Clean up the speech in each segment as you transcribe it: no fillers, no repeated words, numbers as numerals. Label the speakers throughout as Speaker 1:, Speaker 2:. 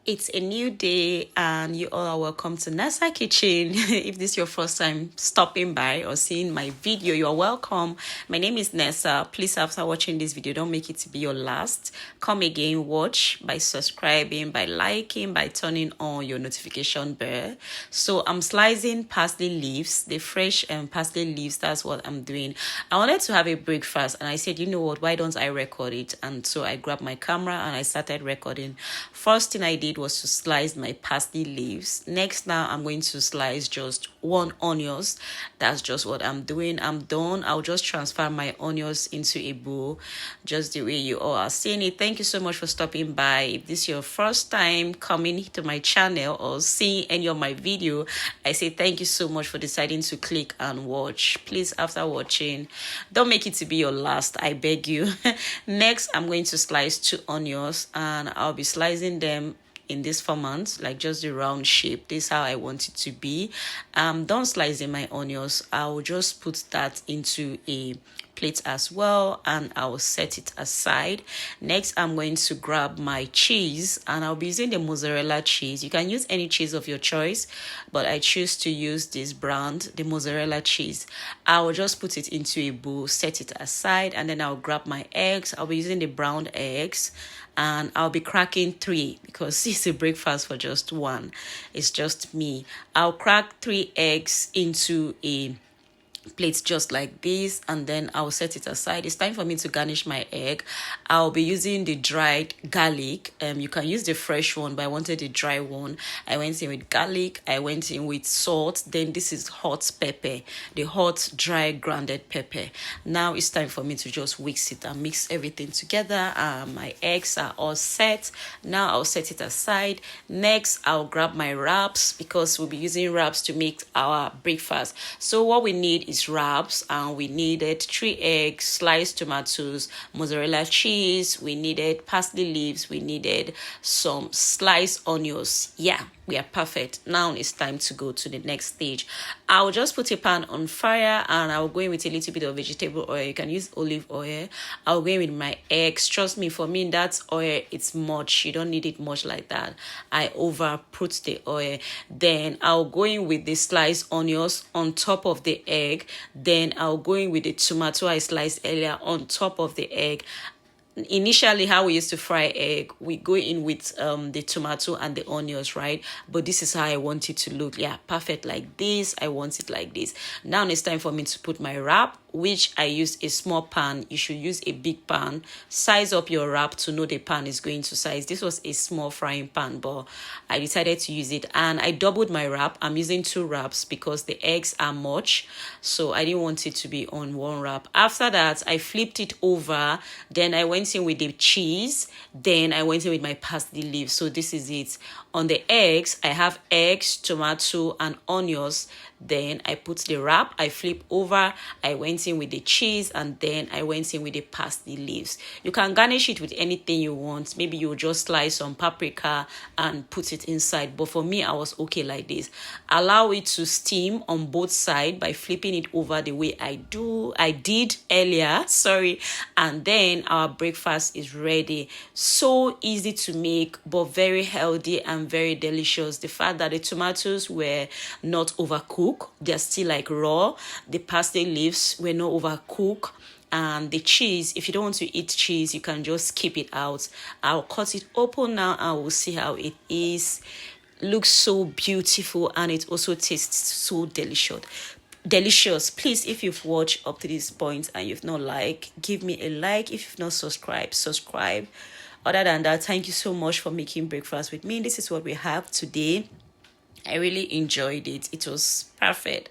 Speaker 1: It's a new day, and you all are welcome to Nessa Kitchen. If this is your first time stopping by or seeing my video, you're welcome. My name is Nessa. Please, after watching this video, don't make it to be your last. Come again, watch by subscribing, by liking, by turning on your notification bell. So I'm slicing parsley leaves, the fresh parsley leaves. That's what I'm doing. I wanted to have a breakfast, and I said, you know what, why don't I record it? And so I grabbed my camera and I started recording. First thing I did was to slice my parsley leaves. Next, now I'm going to slice just one onions. That's just what I'm doing. I'm done. I'll just transfer my onions into a bowl, just the way you all are seeing it. Thank you so much for stopping by. If this is your first time coming to my channel or seeing any of my video, I say thank you so much for deciding to click and watch. Please, after watching, don't make it to be your last, I beg you. Next, I'm going to slice 2 onions, and I'll be slicing them in this format, like just the round shape. This is how I want it to be. Don't slicing my onions. I'll just put that into a plate as well, and I'll set it aside. Next, I'm going to grab my cheese, and I'll be using the mozzarella cheese. You can use any cheese of your choice, but I choose to use this brand, the mozzarella cheese. I'll just put it into a bowl, set it aside, and then I'll grab my eggs. I'll be using the brown eggs, and I'll be cracking 3 because it's a breakfast for just 1. It's just me. I'll crack 3 eggs into a plate just like this, and then I'll set it aside. It's time for me to garnish my egg. I'll be using the dried garlic. You can use the fresh one, but I wanted the dry one. I went in with garlic, I went in with salt, then this is hot pepper, the hot dry grounded pepper. Now it's time for me to just whisk it and mix everything together. My eggs are all set. Now I'll set it aside. Next, I'll grab my wraps because we'll be using wraps to make our breakfast. So what we need is wraps, and we needed 3 eggs, sliced tomatoes, mozzarella cheese, we needed parsley leaves, we needed some sliced onions. Yeah, we are perfect. Now it's time to go to the next stage. I'll just put a pan on fire, and I'll go in with a little bit of vegetable oil. You can use olive oil. I'll go in with my eggs. Trust me, for me, that oil, it's much. You don't need it much like that. I over put the oil. Then I'll go in with the sliced onions on top of the egg. Then I'll go in with the tomato I sliced earlier on top of the egg. Initially, how we used to fry egg, we go in with the tomato and the onions, right? But this is how I want it to look. Yeah, perfect like this. I want it like this. Now it's time for me to put my wrap, which I use a small pan. You should use a big pan. Size up your wrap to know the pan is going to size. This was a small frying pan, but I decided to use it, and I doubled my wrap. I'm using 2 wraps because the eggs are much, so I didn't want it to be on 1 wrap. After that, I flipped it over. Then I went in with the cheese. Then I went in with my parsley leaves. So this is it. On the eggs, I have eggs, tomato, and onions. Then I put the wrap, I flip over, I went in with the cheese, and then I went in with the parsley leaves. You can garnish it with anything you want. Maybe you just slice some paprika and put it inside. But for me, I was okay like this. Allow it to steam on both sides by flipping it over the way I did earlier. Sorry. And then our breakfast is ready. So easy to make, but very healthy and very delicious. The fact that the tomatoes were not overcooked, they're still like raw. The parsley leaves were not overcooked. And the cheese, if you don't want to eat cheese, you can just skip it out. I'll cut it open now, and we'll see how it is. Looks so beautiful, and it also tastes so delicious. Please, if you've watched up to this point and you've not liked, give me a like. If you've not subscribed, subscribe. Other than that, thank you so much for making breakfast with me. This is what we have today. I really enjoyed it. It was perfect.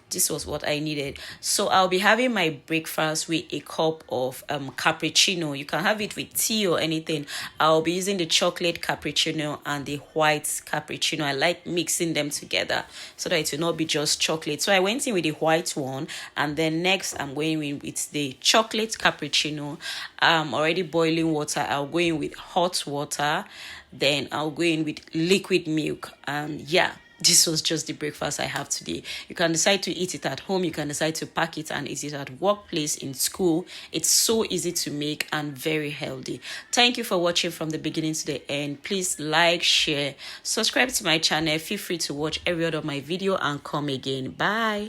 Speaker 1: This was what I needed. So I'll be having my breakfast with a cup of cappuccino. You can have it with tea or anything. I'll be using the chocolate cappuccino and the white cappuccino. I like mixing them together so that it will not be just chocolate. So I went in with the white one, and then next I'm going in with the chocolate cappuccino. Already boiling water. I'll go in with hot water. Then I'll go in with liquid milk. And yeah, this was just the breakfast I have today. You can decide to eat it at home. You can decide to pack it and eat it at workplace, in school. It's so easy to make and very healthy. Thank you for watching from the beginning to the end. Please like, share, subscribe to my channel. Feel free to watch every other of my video and come again. Bye.